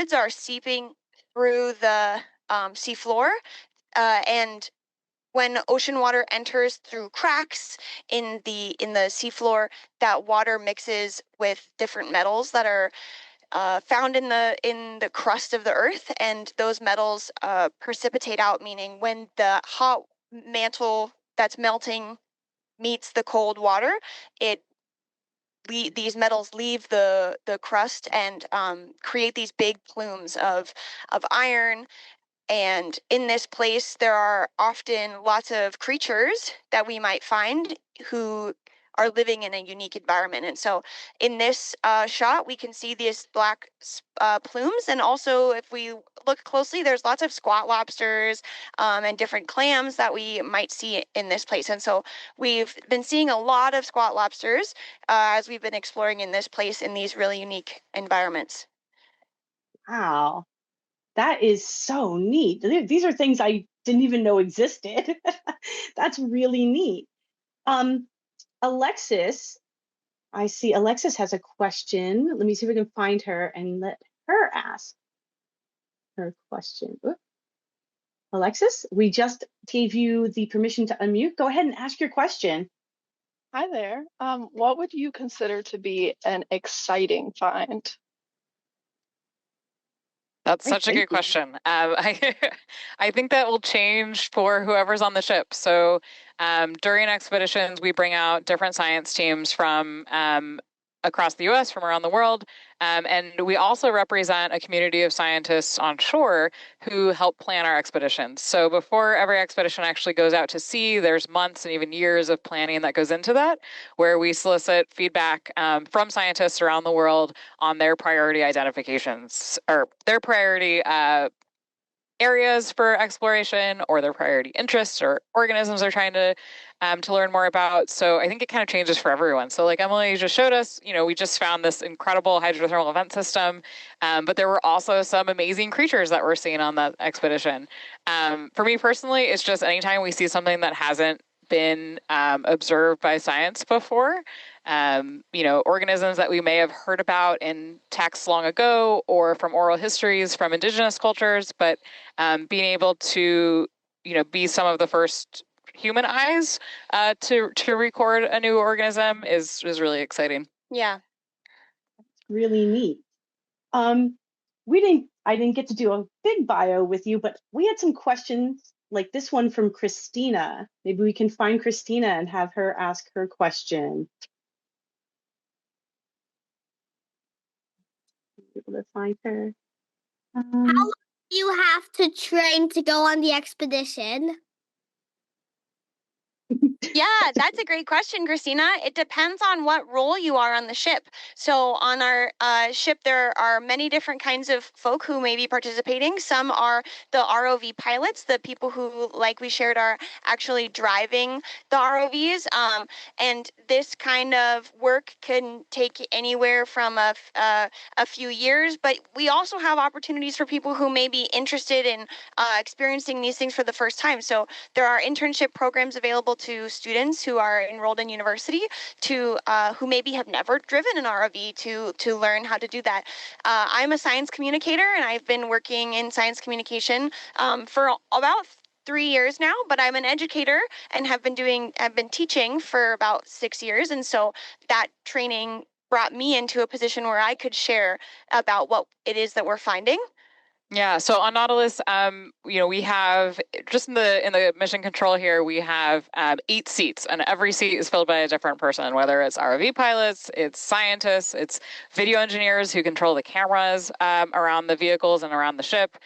fluids are seeping through the seafloor, and when ocean water enters through cracks in the seafloor, that water mixes with different metals that are found in the crust of the earth, and those metals precipitate out, meaning when the hot mantle that's melting meets the cold water, these metals leave the crust and create these big plumes of iron. And in this place, there are often lots of creatures that we might find who are living in a unique environment. And so in this shot, we can see these black plumes. And also, if we look closely, there's lots of squat lobsters and different clams that we might see in this place. And so we've been seeing a lot of squat lobsters as we've been exploring in this place in these really unique environments. Wow. That is so neat. These are things I didn't even know existed. That's really neat. Alexis, I see Alexis has a question. Let me see if we can find her and let her ask her question. Oops. Alexis, we just gave you the permission to unmute. Go ahead and ask your question. Hi there. What would you consider to be an exciting find? That's such a good question. I think that will change for whoever's on the ship. So during expeditions, we bring out different science teams from across the U.S., from around the world. And we also represent a community of scientists on shore who help plan our expeditions. So before every expedition actually goes out to sea, there's months and even years of planning that goes into that, where we solicit feedback from scientists around the world on their priority identifications, or their priority areas for exploration, or their priority interests or organisms they're trying to learn more about. So I think it kind of changes for everyone. So like Emily just showed us, we just found this incredible hydrothermal vent system, but there were also some amazing creatures that we're seeing on that expedition. For me personally, it's just anytime we see something that hasn't been observed by science before, organisms that we may have heard about in texts long ago or from oral histories from indigenous cultures, but being able to, be some of the first human eyes to record a new organism is really exciting. Yeah, really neat. I didn't get to do a big bio with you, but we had some questions like this one from Christina. Maybe we can find Christina and have her ask her question. Able to find her. How long do you have to train to go on the expedition? Yeah, that's a great question, Christina. It depends on what role you are on the ship. So on our ship, there are many different kinds of folk who may be participating. Some are the ROV pilots, the people who, like we shared, are actually driving the ROVs. And this kind of work can take anywhere from a few years. But we also have opportunities for people who may be interested in experiencing these things for the first time. So there are internship programs available to students who are enrolled in university who maybe have never driven an ROV to learn how to do that. I'm a science communicator, and I've been working in science communication for about 3 years now, but I'm an educator and have been teaching for about 6 years. And so that training brought me into a position where I could share about what it is that we're finding. Yeah, so on Nautilus, we have just in the mission control here, we have 8 seats, and every seat is filled by a different person, whether it's ROV pilots, it's scientists, it's video engineers who control the cameras around the vehicles and around the ship.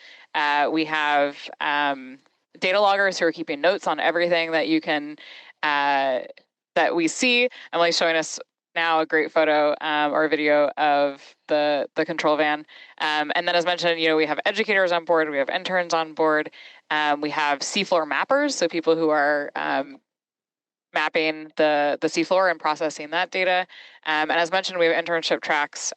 We have data loggers who are keeping notes on everything that you can that we see. Emily's showing us now a great photo or a video of the control van. And then as mentioned, we have educators on board, we have interns on board, we have seafloor mappers, so people who are mapping the seafloor and processing that data. And as mentioned, we have internship tracks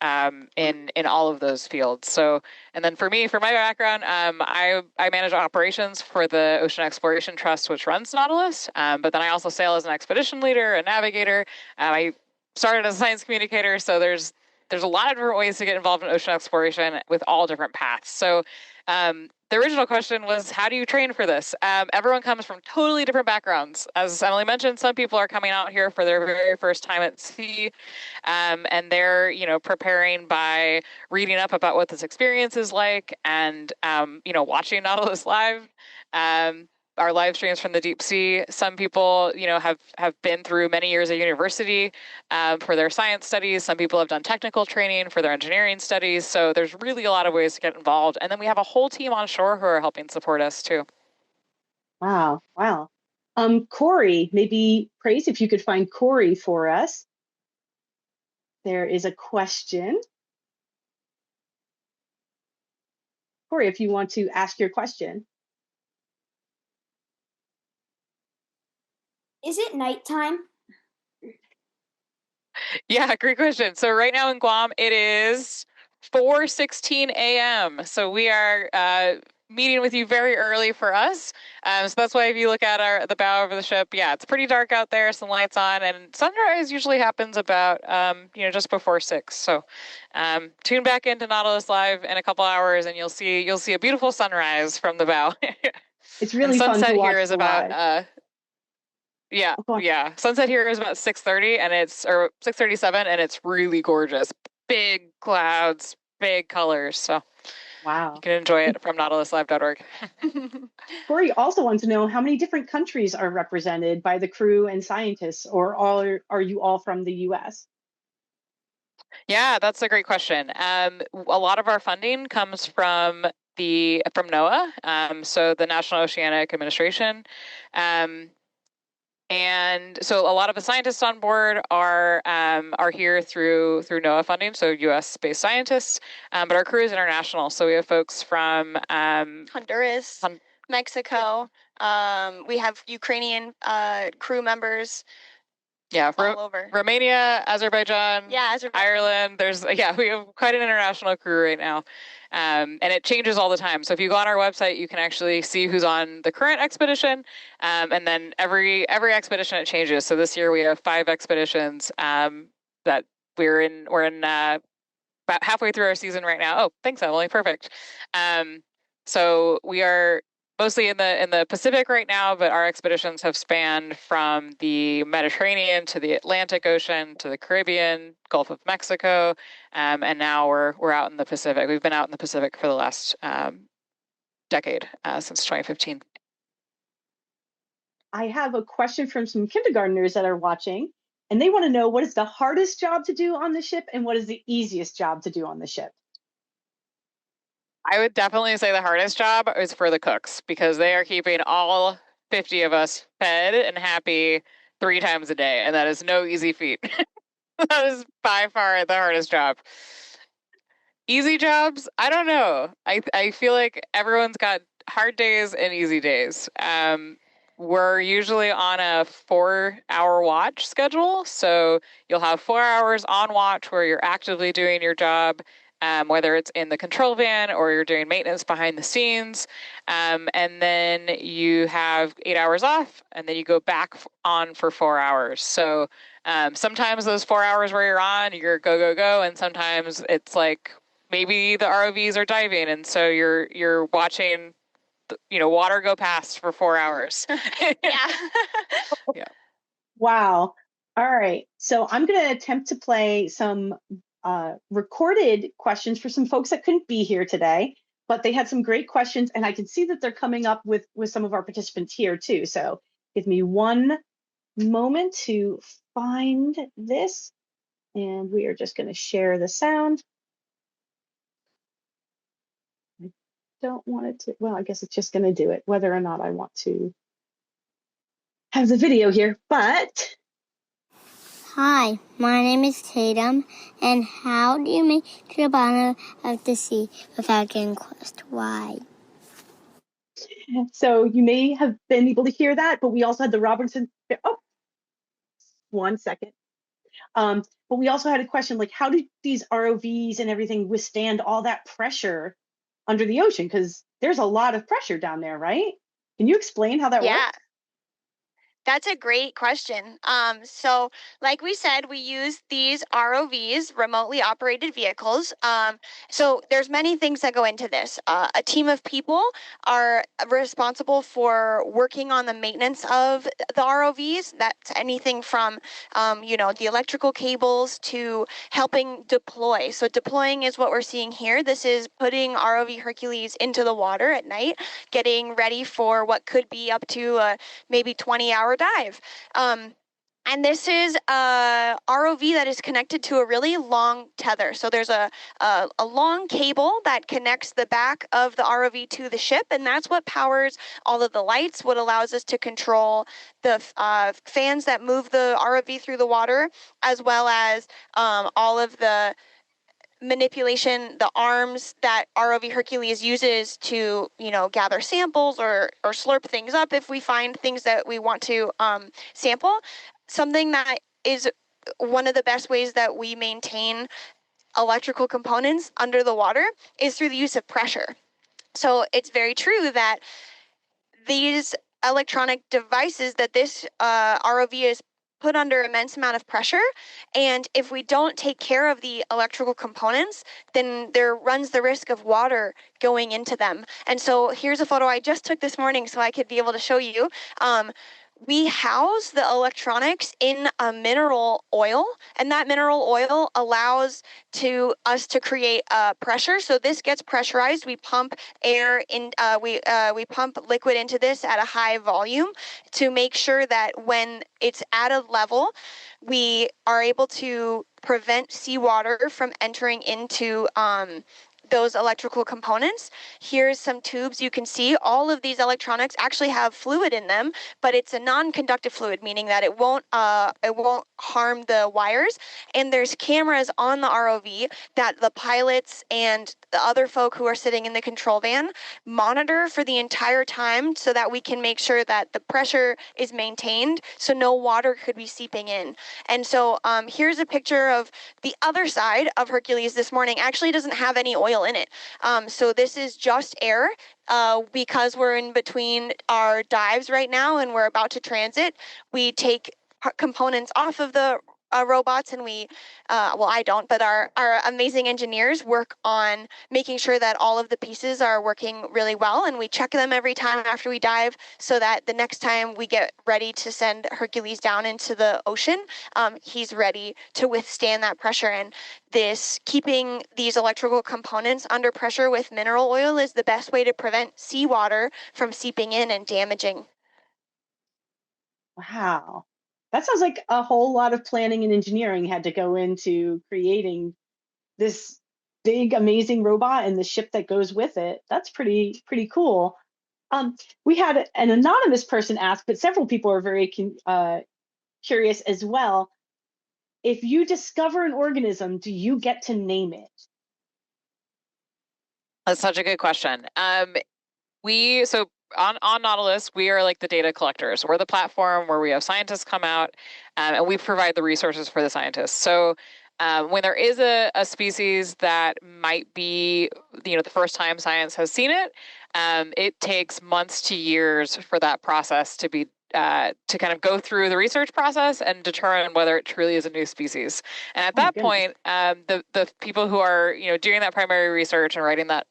in all of those fields. So, and then for my background, I manage operations for the Ocean Exploration Trust, which runs Nautilus. But then I also sail as an expedition leader, a navigator. I started as a science communicator, so there's there's a lot of different ways to get involved in ocean exploration with all different paths. So the original question was, how do you train for this? Everyone comes from totally different backgrounds. As Emily mentioned, some people are coming out here for their very first time at sea, and they're, preparing by reading up about what this experience is like and, watching Nautilus live. Our live streams from the deep sea. Some people, have been through many years of university for their science studies. Some people have done technical training for their engineering studies. So there's really a lot of ways to get involved. And then we have a whole team on shore who are helping support us too. Wow. Corey, maybe Praise, if you could find Corey for us. There is a question. Corey, if you want to ask your question. Is it nighttime? Yeah, great question. So right now in Guam, it is 4:16 a.m. So we are meeting with you very early for us. So that's why if you look at the bow of the ship, yeah, it's pretty dark out there, some lights on, and sunrise usually happens about just before 6. So tune back into Nautilus Live in a couple hours, and you'll see a beautiful sunrise from the bow. It's really fun to watch here is about sunset here is about 6:30 or 6:37, and it's really gorgeous. Big clouds, big colors. So wow, you can enjoy it from nautiluslive.org. Corey also wants to know how many different countries are represented by the crew and scientists, or are you all from the US? Yeah, that's a great question. A lot of our funding comes from NOAA, so the National Oceanic Administration. And so a lot of the scientists on board are here through NOAA funding, so U.S.-based scientists, but our crew is international. So we have folks from Honduras, Mexico. We have Ukrainian crew members. Yeah, all over. Romania, Azerbaijan, Ireland. We have quite an international crew right now. And it changes all the time. So if you go on our website, you can actually see who's on the current expedition. And then every expedition it changes. So this year we have 5 expeditions that we're in about halfway through our season right now. Oh, thanks, Emily. Perfect. So we are mostly in the Pacific right now, but our expeditions have spanned from the Mediterranean to the Atlantic Ocean to the Caribbean, Gulf of Mexico, and now we're out in the Pacific. We've been out in the Pacific for the last decade, since 2015. I have a question from some kindergartners that are watching, and they want to know, what is the hardest job to do on the ship and what is the easiest job to do on the ship? I would definitely say the hardest job is for the cooks, because they are keeping all 50 of us fed and happy 3 times a day, and that is no easy feat. That is by far the hardest job. Easy jobs? I don't know. I feel like everyone's got hard days and easy days. We're usually on a 4-hour watch schedule, so you'll have 4 hours on watch where you're actively doing your job. Whether it's in the control van or you're doing maintenance behind the scenes. And then you have 8 hours off, and then you go back on for 4 hours. So sometimes those 4 hours where you're on, you're go, go, go. And sometimes it's like maybe the ROVs are diving, and so you're watching water go past for 4 hours. Yeah. Wow. All right. So I'm going to attempt to play some recorded questions for some folks that couldn't be here today, but they had some great questions, and I can see that they're coming up with some of our participants here too. So give me one moment to find this, and we are just going to share the sound. I don't want it to, well, I guess it's just going to do it, whether or not I want to have the video here, but Hi, my name is Tatum, and how do you make to the bottom of the sea without getting crushed? Why? so you may have been able to hear that, but we also had the Robinson, oh, 1 second. But we also had a question like, how do these ROVs and everything withstand all that pressure under the ocean? Because there's a lot of pressure down there, right? Can you explain how that works? That's a great question. So like we said, we use these ROVs, remotely operated vehicles. So there's many things that go into this. A team of people are responsible for working on the maintenance of the ROVs. That's anything from, the electrical cables to helping deploy. So deploying is what we're seeing here. This is putting ROV Hercules into the water at night, getting ready for what could be up to a maybe 20-hour dive. And this is a ROV that is connected to a really long tether. So there's a long cable that connects the back of the ROV to the ship, and that's what powers all of the lights, what allows us to control the fans that move the ROV through the water, as well as all of the manipulation, the arms that ROV Hercules uses to, gather samples or slurp things up if we find things that we want to sample. Something that is one of the best ways that we maintain electrical components under the water is through the use of pressure. So it's very true that these electronic devices that this ROV is put under immense amount of pressure, and if we don't take care of the electrical components, then there runs the risk of water going into them. And so here's a photo I just took this morning so I could be able to show you. We house the electronics in a mineral oil, and that mineral oil allows us to create pressure. So this gets pressurized. We pump air in. We pump liquid into this at a high volume to make sure that when it's at a level, we are able to prevent seawater from entering into those electrical components. Here's some tubes. You can see all of these electronics actually have fluid in them, but it's a non-conductive fluid, meaning that it won't harm the wires. And there's cameras on the ROV that the pilots and the other folk who are sitting in the control van monitor for the entire time so that we can make sure that the pressure is maintained so no water could be seeping in. And so here's a picture of the other side of Hercules this morning. Actually doesn't have any oil in it. So this is just air. Because we're in between our dives right now and we're about to transit, we take components off of the robots, and I don't, but our amazing engineers work on making sure that all of the pieces are working really well, and we check them every time after we dive so that the next time we get ready to send Hercules down into the ocean, he's ready to withstand that pressure. And keeping these electrical components under pressure with mineral oil is the best way to prevent seawater from seeping in and damaging. Wow. That sounds like a whole lot of planning and engineering had to go into creating this big, amazing robot and the ship that goes with it. That's pretty cool. We had an anonymous person ask, but several people are very curious as well. If you discover an organism, do you get to name it? That's such a good question. So on Nautilus, we are like the data collectors. We're the platform where we have scientists come out, and we provide the resources for the scientists. So when there is a species that might be, the first time science has seen it, it takes months to years for that process to be to kind of go through the research process and determine whether it truly is a new species. And at that point, the people who are doing that primary research and writing that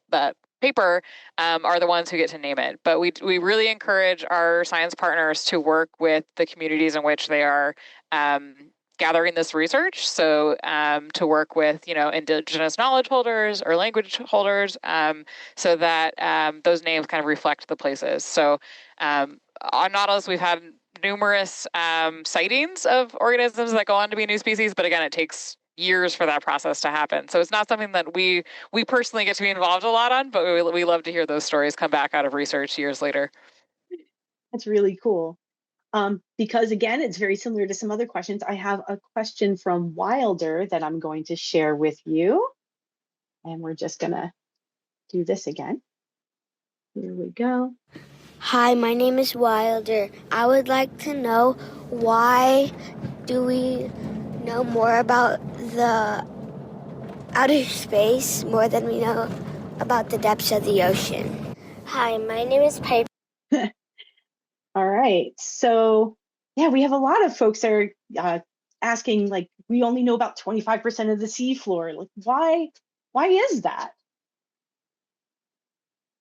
paper are the ones who get to name it. But we really encourage our science partners to work with the communities in which they are gathering this research. So to work with indigenous knowledge holders or language holders, so that those names kind of reflect the places. So on Nautilus, we've had numerous sightings of organisms that go on to be new species, but again, it takes years for that process to happen. So it's not something that we personally get to be involved a lot on, but we love to hear those stories come back out of research years later. That's really cool. Because again, it's very similar to some other questions. I have a question from Wilder that I'm going to share with you. And we're just gonna do this again. Here we go. Hi, my name is Wilder. I would like to know, why do we know more about the outer space more than we know about the depths of the ocean? Hi, my name is Piper. All right, so Yeah, we have a lot of folks that are asking, like, we only know about 25% of the seafloor. Like, why is that?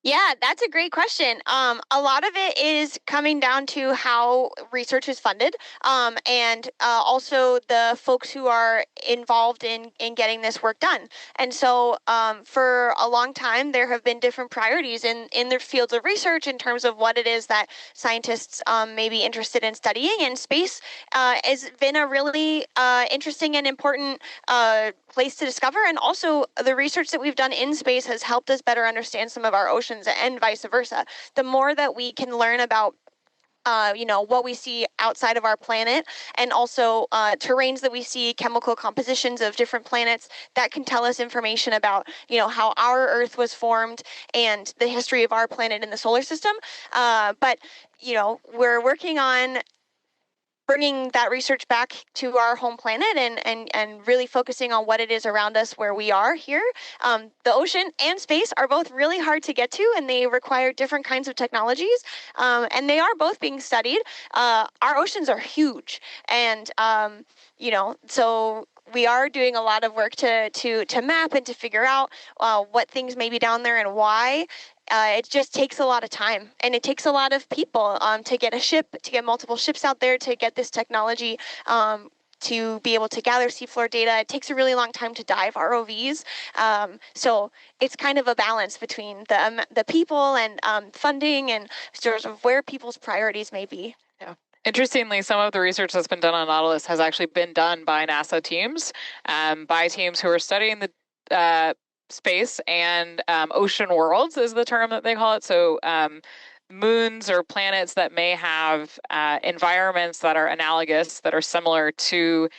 Yeah, that's a great question. A lot of it is coming down to how research is funded, and also the folks who are involved in getting this work done. And so, for a long time, there have been different priorities in their fields of research in terms of what it is that scientists may be interested in studying. And space has been a really interesting and important place to discover. And also, the research that we've done in space has helped us better understand some of our oceans and vice versa. The more that we can learn about what we see outside of our planet, and also terrains that we see, chemical compositions of different planets, that can tell us information about how our Earth was formed and the history of our planet in the solar system. But we're working on bringing that research back to our home planet, and really focusing on what it is around us where we are here. The ocean and space are both really hard to get to, and they require different kinds of technologies, and they are both being studied. Our oceans are huge, and so we are doing a lot of work to map and to figure out what things may be down there and why. It just takes a lot of time, and it takes a lot of people to get multiple ships out there to get this technology, to be able to gather seafloor data. It takes a really long time to dive ROVs. So it's kind of a balance between the people and funding, and sort of where people's priorities may be. Yeah. Interestingly, some of the research that's been done on Nautilus has actually been done by NASA teams, by teams who are studying the space and ocean worlds is the term that they call it. So moons or planets that may have environments that are analogous, that are similar to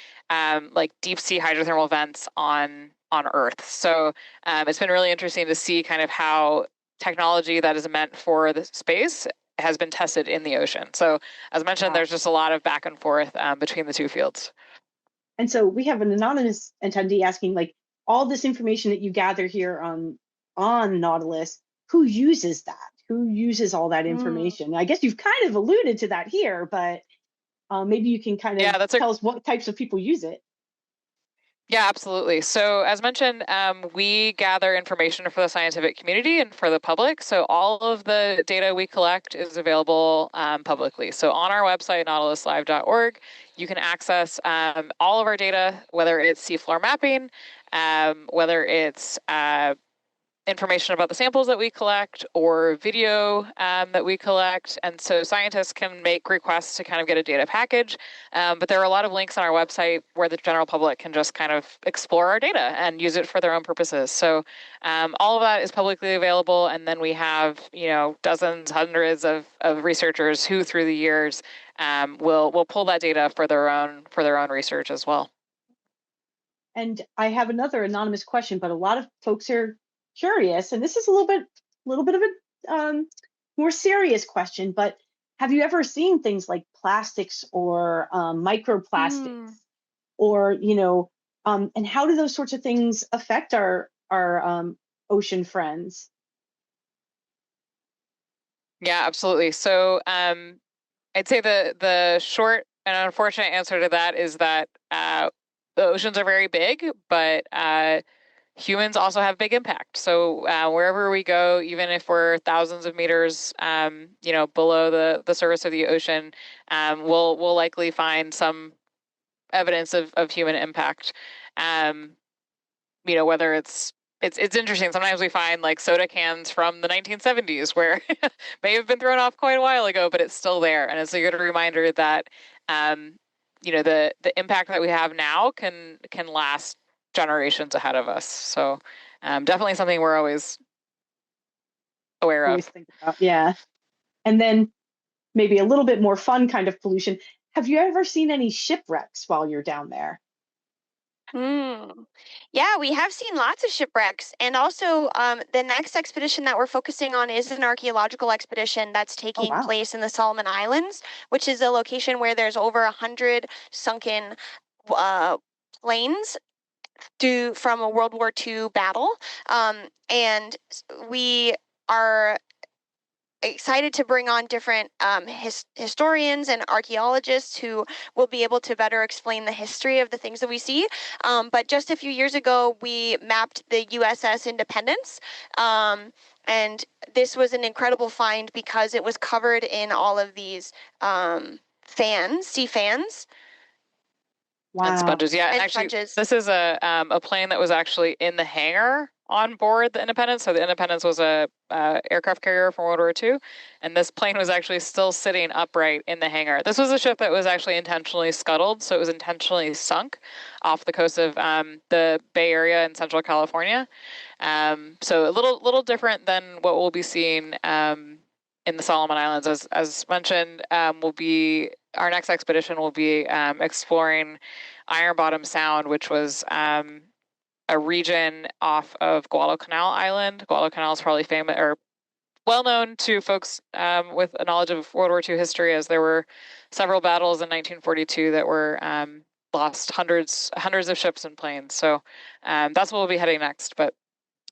like deep sea hydrothermal vents on Earth. So it's been really interesting to see kind of how technology that is meant for the space has been tested in the ocean. So as mentioned, Wow. there's just a lot of back and forth between the two fields. And so we have an anonymous attendee asking, like, all this information that you gather here on Nautilus, who uses that? Who uses all that information? I guess you've kind of alluded to that here, but maybe you can kind of tell us what types of people use it. Yeah, absolutely. So as mentioned, we gather information for the scientific community and for the public. So all of the data we collect is available publicly. So on our website, nautiluslive.org, you can access all of our data, whether it's seafloor mapping, whether it's information about the samples that we collect or video that we collect. And so scientists can make requests to kind of get a data package. But there are a lot of links on our website where the general public can just kind of explore our data and use it for their own purposes. So all of that is publicly available. And then we have, dozens, hundreds of researchers who through the years will pull that data for their own research as well. And I have another anonymous question, but a lot of folks are curious, and this is a little bit of a more serious question, but have you ever seen things like plastics or microplastics, or and how do those sorts of things affect our ocean friends? Yeah, absolutely. So I'd say the short and unfortunate answer to that is that the oceans are very big, but humans also have big impact. So wherever we go, even if we're thousands of meters, below the surface of the ocean, we'll likely find some evidence of human impact. Whether it's interesting. Sometimes we find like soda cans from the 1970s where may have been thrown off quite a while ago, but it's still there, and it's a good reminder that the impact that we have now can last generations ahead of us. So definitely something we're always aware of. Think about, yeah. And then maybe a little bit more fun kind of pollution. Have you ever seen any shipwrecks while you're down there? Yeah, we have seen lots of shipwrecks. And also, the next expedition that we're focusing on is an archaeological expedition that's taking place in the Solomon Islands, which is a location where there's over 100 sunken planes from a World War II battle. And we are excited to bring on different historians and archaeologists who will be able to better explain the history of the things that we see. But just a few years ago, we mapped the USS Independence. And this was an incredible find because it was covered in all of these sea fans. Wow. And sponges, yeah. And And actually, sponges. this is a plane that was actually in the hangar on board the Independence. So the Independence was a aircraft carrier from World War II, and this plane was actually still sitting upright in the hangar. This was a ship that was actually intentionally scuttled, so it was intentionally sunk off the coast of the Bay Area in Central California. So a little different than what we'll be seeing in the Solomon Islands. As mentioned, our next expedition will be exploring Iron Bottom Sound, which was a region off of Guadalcanal Island. Guadalcanal is probably famous or well known to folks with a knowledge of World War II history, as there were several battles in 1942 that were lost hundreds of ships and planes. So that's what we'll be heading next. But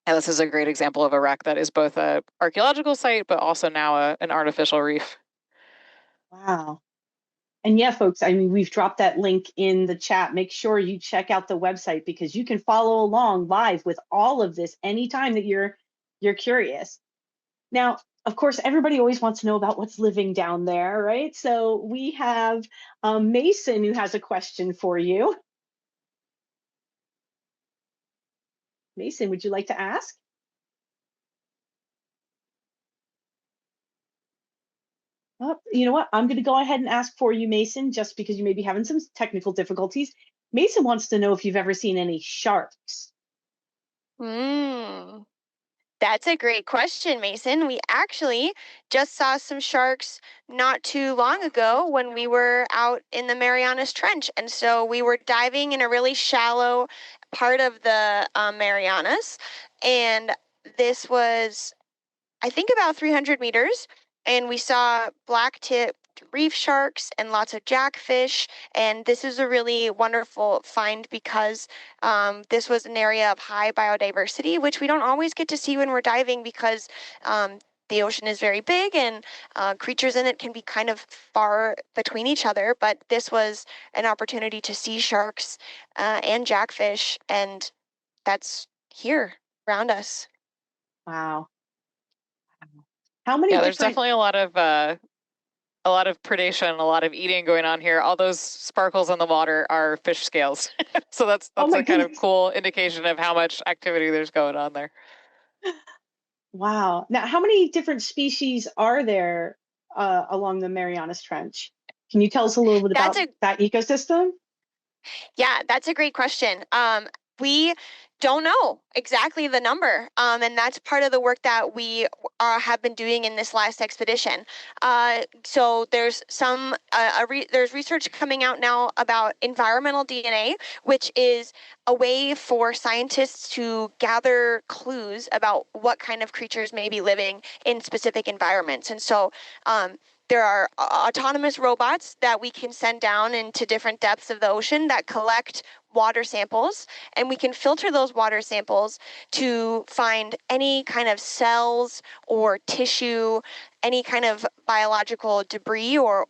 this is a great example of a wreck that is both an archaeological site, but also now an artificial reef. Wow. And yeah, folks, I mean, we've dropped that link in the chat. Make sure you check out the website because you can follow along live with all of this anytime that you're curious. Now, of course, everybody always wants to know about what's living down there, right? So we have Mason who has a question for you. Mason, would you like to ask? Oh, you know what? I'm going to go ahead and ask for you, Mason, just because you may be having some technical difficulties. Mason wants to know if you've ever seen any sharks. That's a great question, Mason. We actually just saw some sharks not too long ago when we were out in the Marianas Trench. And so we were diving in a really shallow part of the Marianas. And this was, I think, about 300 meters. And we saw black-tipped reef sharks and lots of jackfish. And this is a really wonderful find because this was an area of high biodiversity, which we don't always get to see when we're diving because the ocean is very big and creatures in it can be kind of far between each other. But this was an opportunity to see sharks and jackfish, and that's here around us. Wow. How many There's different... definitely a lot of predation, a lot of eating going on here. All those sparkles in the water are fish scales. So that's a kind of cool indication of how much activity there's going on there. Wow. Now, how many different species are there along the Marianas Trench? Can you tell us a little bit about that ecosystem? Yeah, that's a great question. We don't know exactly the number, and that's part of the work that we have been doing in this last expedition. So there's there's research coming out now about environmental DNA, which is a way for scientists to gather clues about what kind of creatures may be living in specific environments. And so there are autonomous robots that we can send down into different depths of the ocean that collect water samples, and we can filter those water samples to find any kind of cells or tissue, any kind of biological debris or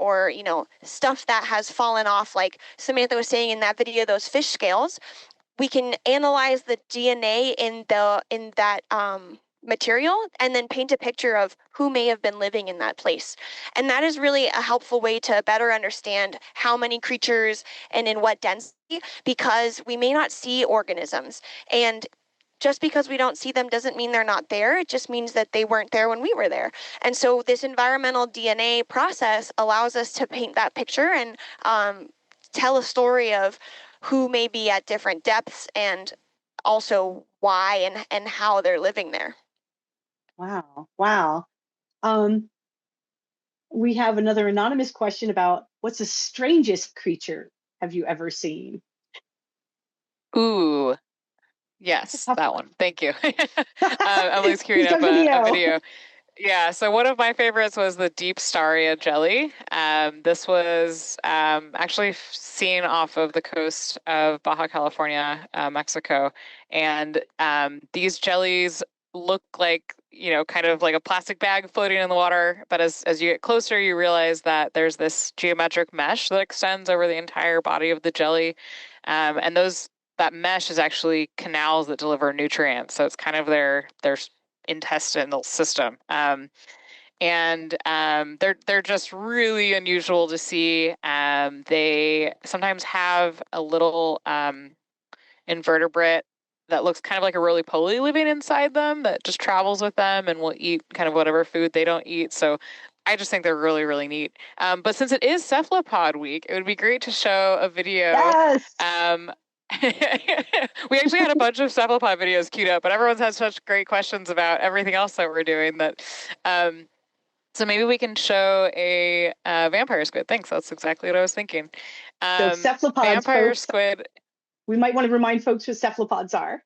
stuff that has fallen off, like Samantha was saying in that video, those fish scales. We can analyze the DNA in that material and then paint a picture of who may have been living in that place. And that is really a helpful way to better understand how many creatures and in what density, because we may not see organisms. And just because we don't see them doesn't mean they're not there. It just means that they weren't there when we were there. And so this environmental DNA process allows us to paint that picture and tell a story of who may be at different depths and also why and how they're living there. Wow. Wow. We have another anonymous question about what's the strangest creature have you ever seen? Ooh, yes, that one. Thank you. Emily's queuing up a video. Yeah, so one of my favorites was the deep Staria jelly. This was actually seen off of the coast of Baja California, Mexico. And these jellies look like, kind of like a plastic bag floating in the water. But as you get closer, you realize that there's this geometric mesh that extends over the entire body of the jelly. And that mesh is actually canals that deliver nutrients. So it's kind of their intestinal system. And they're just really unusual to see. They sometimes have a little invertebrate that looks kind of like a roly-poly living inside them that just travels with them and will eat kind of whatever food they don't eat. So I just think they're really, really neat. But since it is Cephalopod Week, it would be great to show a video. Yes. We actually had a bunch of cephalopod videos queued up, but everyone's had such great questions about everything else that we're doing that. So maybe we can show a vampire squid. Thanks. That's exactly what I was thinking. So cephalopods, vampire folks, squid. we might want to remind folks what cephalopods are.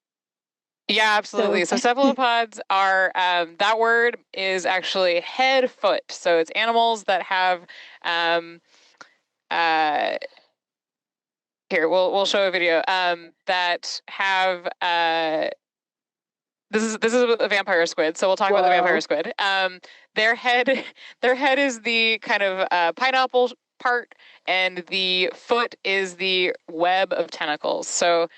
Yeah, absolutely. So cephalopods are, that word is actually head foot. So it's animals that have, here, we'll show a video, that have, this is a vampire squid, so we'll talk about the vampire squid. Their head is the kind of pineapple part, and the foot is the web of tentacles. So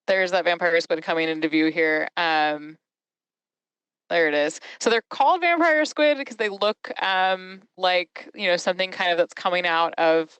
there's that vampire squid coming into view here. There it is. So they're called vampire squid because they look like something kind of that's coming out of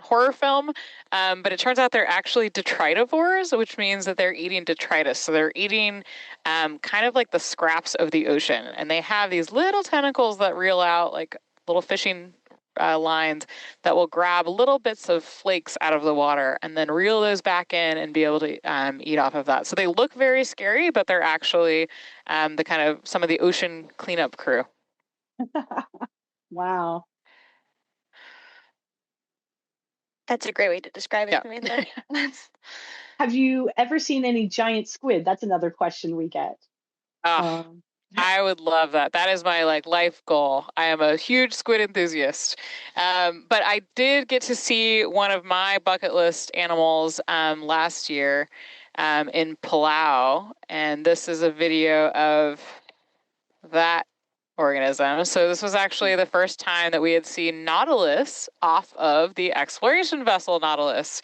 horror film, but it turns out they're actually detritivores, which means that they're eating detritus. So they're eating kind of like the scraps of the ocean, and they have these little tentacles that reel out like little fishing lines that will grab little bits of flakes out of the water and then reel those back in and be able to eat off of that. So they look very scary, but they're actually the kind of some of the ocean cleanup crew. Wow. That's a great way to describe it, Samantha. Have you ever seen any giant squid? That's another question we get. I would love that. That is my life goal. I am a huge squid enthusiast. But I did get to see one of my bucket list animals last year in Palau, and this is a video of that organism. So this was actually the first time that we had seen Nautilus off of the exploration vessel Nautilus.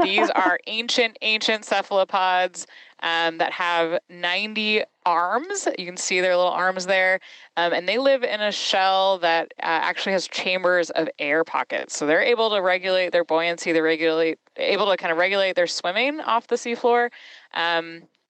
These are ancient cephalopods that have 90 arms. You can see their little arms there. And they live in a shell that actually has chambers of air pockets. So they're able to regulate their buoyancy. They're able to kind of regulate their swimming off the seafloor.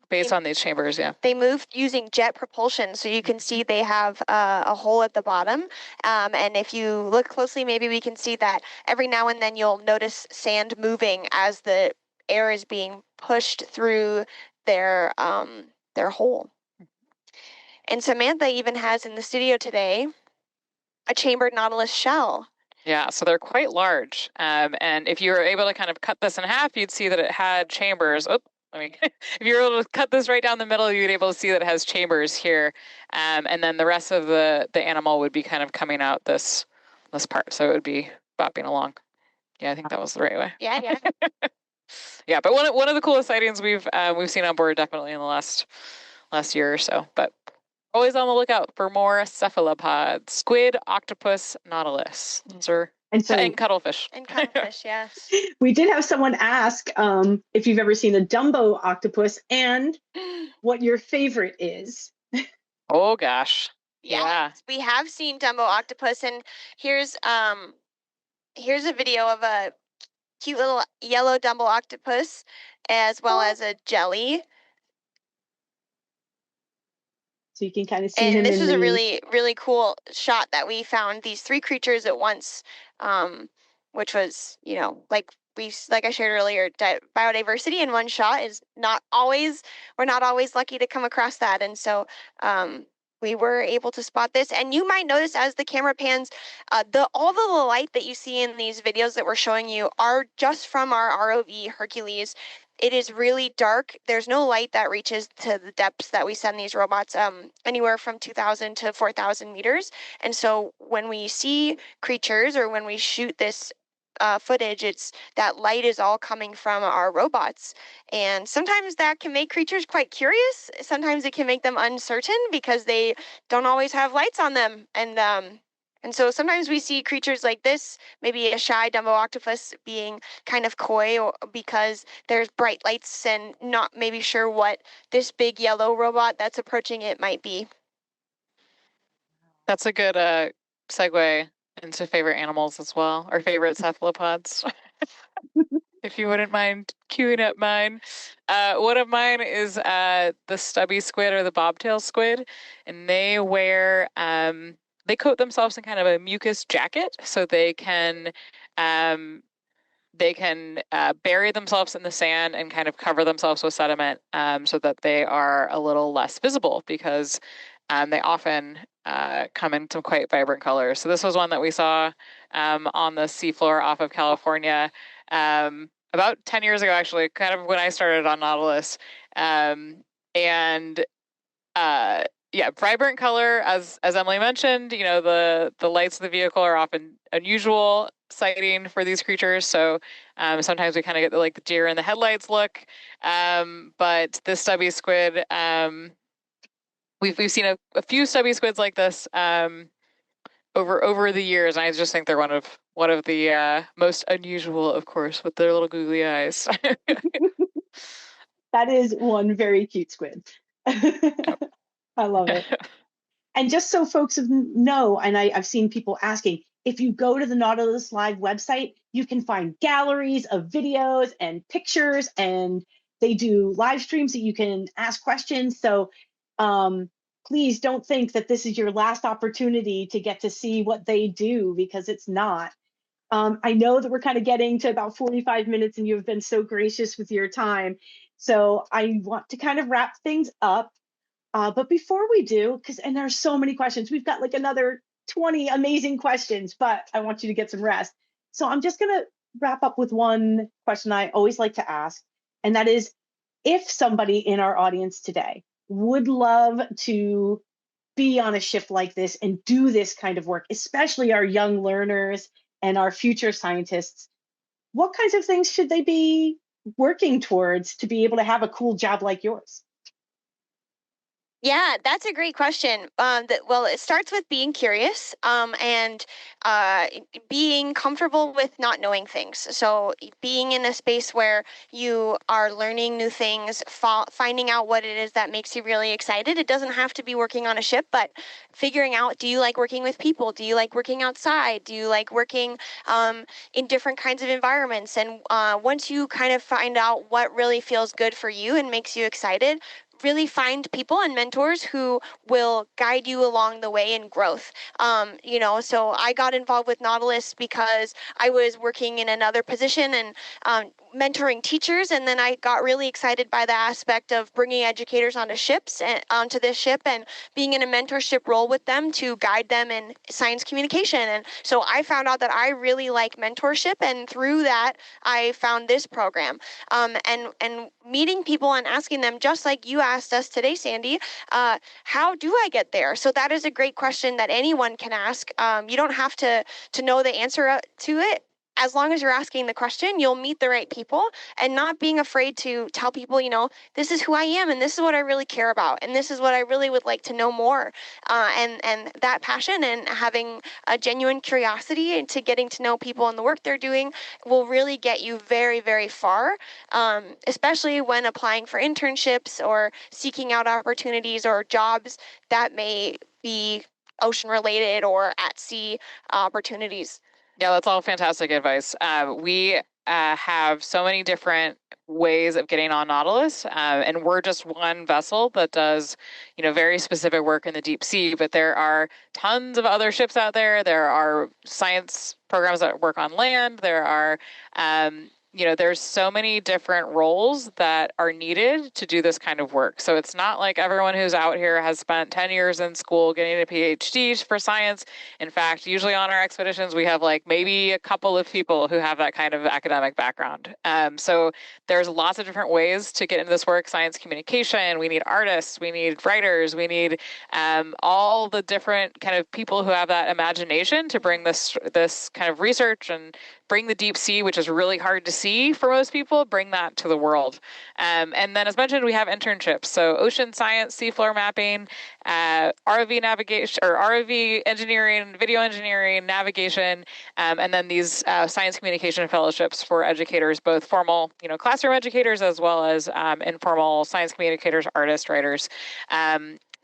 Based on these chambers, yeah. They move using jet propulsion, so you can see they have a hole at the bottom. And if you look closely, maybe we can see that every now and then you'll notice sand moving as the air is being pushed through their hole. And Samantha even has in the studio today a chambered Nautilus shell. Yeah, so they're quite large. And if you were able to kind of cut this in half, you'd see that it had chambers. If you were able to cut this right down the middle, you'd be able to see that it has chambers here. And then the rest of the animal would be kind of coming out this part. So it would be bopping along. Yeah, I think that was the right way. Yeah. Yeah, but one of the coolest sightings we've seen on board definitely in the last year or so. But always on the lookout for more cephalopods: squid, octopus, nautilus. Those are and cuttlefish. And cuttlefish, yes. We did have someone ask if you've ever seen a Dumbo octopus and what your favorite is. Oh gosh. Yeah. We have seen Dumbo octopus, and here's a video of a cute little yellow Dumbo octopus as well as a jelly. So you can kind of see him. And this was a really, really cool shot that we found these three creatures at once, which was, like I shared earlier, biodiversity in one shot is we're not always lucky to come across that. And so we were able to spot this. And you might notice as the camera pans, all the light that you see in these videos that we're showing you are just from our ROV Hercules. It is really dark. There's no light that reaches to the depths that we send these robots, anywhere from 2,000 to 4,000 meters. And so when we see creatures or when we shoot this footage, it's that light is all coming from our robots. And sometimes that can make creatures quite curious. Sometimes it can make them uncertain because they don't always have lights on them. And so sometimes we see creatures like this, maybe a shy Dumbo octopus being kind of coy because there's bright lights and not maybe sure what this big yellow robot that's approaching it might be. That's a good segue into favorite animals as well, or favorite cephalopods. If you wouldn't mind queuing up mine. One of mine is the stubby squid or the bobtail squid, and they they coat themselves in kind of a mucus jacket so they can bury themselves in the sand and kind of cover themselves with sediment so that they are a little less visible because they often come in some quite vibrant colors. So this was one that we saw on the seafloor off of California about 10 years ago, actually, kind of when I started on Nautilus. And yeah, vibrant color, as Emily mentioned, you know, the lights of the vehicle are often unusual sighting for these creatures. So sometimes we kind of get the deer in the headlights look. But this stubby squid, we've seen a few stubby squids like this over the years, and I just think they're one of the most unusual, of course, with their little googly eyes. That is one very cute squid. Yep. I love it. And just so folks know, and I've seen people asking, if you go to the Nautilus Live website, you can find galleries of videos and pictures, and they do live streams that you can ask questions. So please don't think that this is your last opportunity to get to see what they do, because it's not. I know that we're kind of getting to about 45 minutes and you've been so gracious with your time. So I want to kind of wrap things up. But before we do, and there's so many questions, we've got like another 20 amazing questions, but I want you to get some rest. So I'm just going to wrap up with one question I always like to ask. And that is, if somebody in our audience today would love to be on a ship like this and do this kind of work, especially our young learners and our future scientists, what kinds of things should they be working towards to be able to have a cool job like yours? Yeah, that's a great question. Well, it starts with being curious and being comfortable with not knowing things. So being in a space where you are learning new things, finding out what it is that makes you really excited. It doesn't have to be working on a ship, but figuring out, do you like working with people? Do you like working outside? Do you like working in different kinds of environments? And once you kind of find out what really feels good for you and makes you excited, really find people and mentors who will guide you along the way in growth. So I got involved with Nautilus because I was working in another position and mentoring teachers, and then I got really excited by the aspect of bringing educators onto ships and onto this ship and being in a mentorship role with them to guide them in science communication. And so I found out that I really like mentorship, and through that I found this program. And meeting people and asking them, just like you asked us today, Sandy, how do I get there? So that is a great question that anyone can ask. You don't have to know the answer to it. As long as you're asking the question, you'll meet the right people, and not being afraid to tell people, this is who I am, and this is what I really care about, and this is what I really would like to know more. And that passion and having a genuine curiosity into getting to know people and the work they're doing will really get you very, very far, especially when applying for internships or seeking out opportunities or jobs that may be ocean related or at sea opportunities. Yeah, that's all fantastic advice. We have so many different ways of getting on Nautilus, and we're just one vessel that does, very specific work in the deep sea. But there are tons of other ships out there. There are science programs that work on land. There are there's so many different roles that are needed to do this kind of work. So it's not like everyone who's out here has spent 10 years in school getting a PhD for science. In fact, usually on our expeditions, we have like maybe a couple of people who have that kind of academic background. So there's lots of different ways to get into this work. Science communication, we need artists, we need writers, we need all the different kind of people who have that imagination to bring this kind of research and bring the deep sea, which is really hard to see for most people, bring that to the world. And then, as mentioned, we have internships. So ocean science, seafloor mapping, ROV navigation, or ROV engineering, video engineering, navigation, and then these science communication fellowships for educators, both formal, classroom educators, as well as informal science communicators, artists, writers.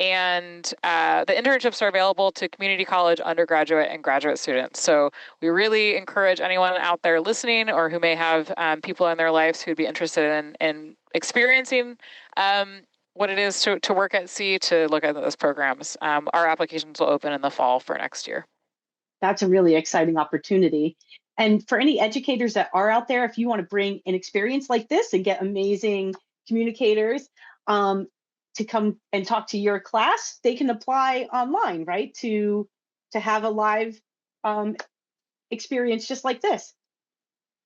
And the internships are available to community college, undergraduate, and graduate students. So we really encourage anyone out there listening or who may have people in their lives who'd be interested in experiencing what it is to work at sea to look at those programs. Our applications will open in the fall for next year. That's a really exciting opportunity. And for any educators that are out there, if you want to bring an experience like this and get amazing communicators to come and talk to your class, they can apply online, right? To have a live experience just like this.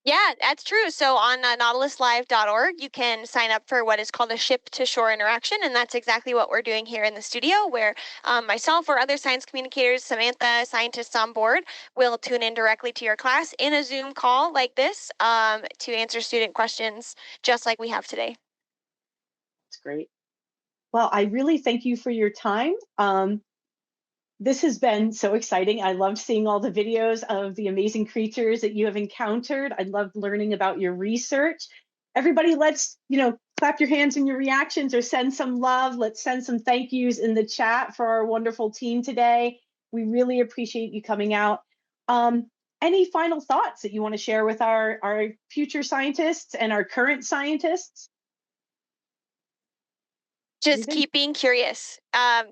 Yeah, that's true. So on nautiluslive.org, you can sign up for what is called a ship-to-shore interaction, and that's exactly what we're doing here in the studio, where myself or other science communicators, Samantha, scientists on board, will tune in directly to your class in a Zoom call like this to answer student questions, just like we have today. That's great. Well, I really thank you for your time. This has been so exciting. I loved seeing all the videos of the amazing creatures that you have encountered. I loved learning about your research. Everybody, let's, clap your hands in your reactions or send some love. Let's send some thank yous in the chat for our wonderful team today. We really appreciate you coming out. Any final thoughts that you want to share with our future scientists and our current scientists? Just keep being curious.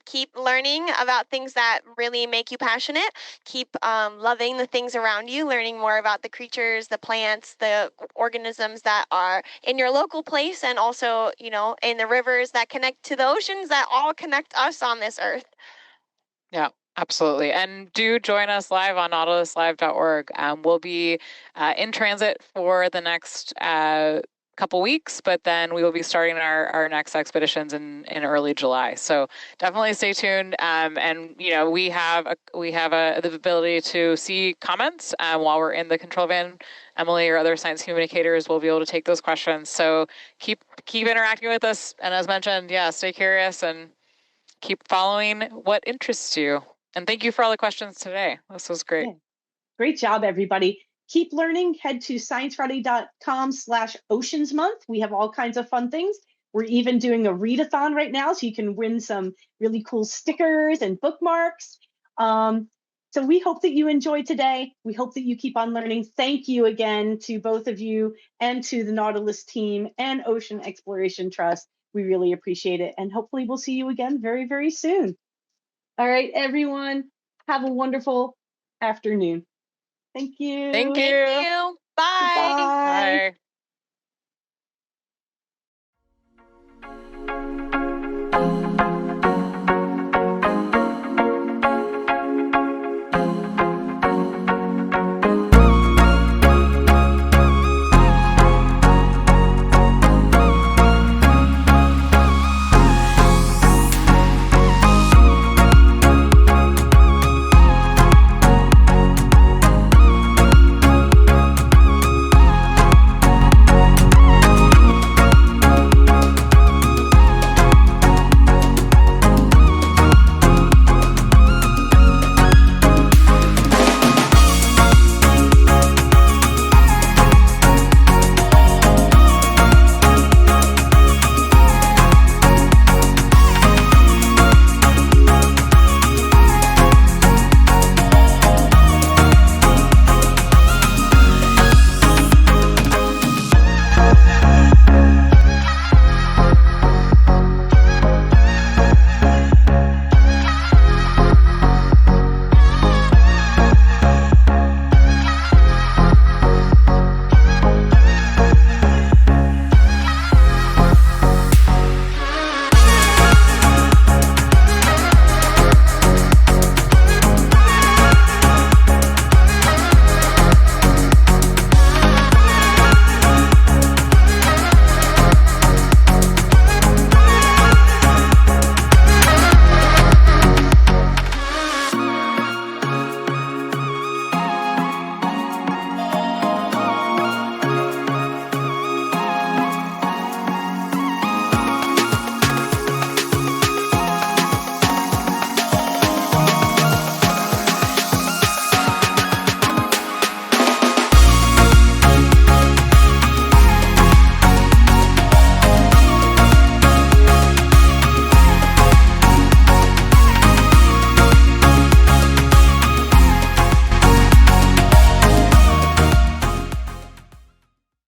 Keep learning about things that really make you passionate. Keep loving the things around you, learning more about the creatures, the plants, the organisms that are in your local place, and also, in the rivers that connect to the oceans that all connect us on this earth. Yeah. Absolutely. And do join us live on nautiluslive.org. We'll be in transit for the next couple weeks, but then we will be starting our next expeditions in early July. So definitely stay tuned. And we have the ability to see comments while we're in the control van. Emily or other science communicators will be able to take those questions. So keep interacting with us. And as mentioned, stay curious and keep following what interests you. And thank you for all the questions today. This was great. Yeah. Great job, everybody. Keep learning. Head to sciencefriday.com/oceans month. We have all kinds of fun things. We're even doing a readathon right now, so you can win some really cool stickers and bookmarks. So we hope that you enjoyed today. We hope that you keep on learning. Thank you again to both of you and to the Nautilus team and Ocean Exploration Trust. We really appreciate it. And hopefully we'll see you again very, very soon. All right, everyone, have a wonderful afternoon. Thank you. Thank you. Thank you. Bye. Bye. Bye.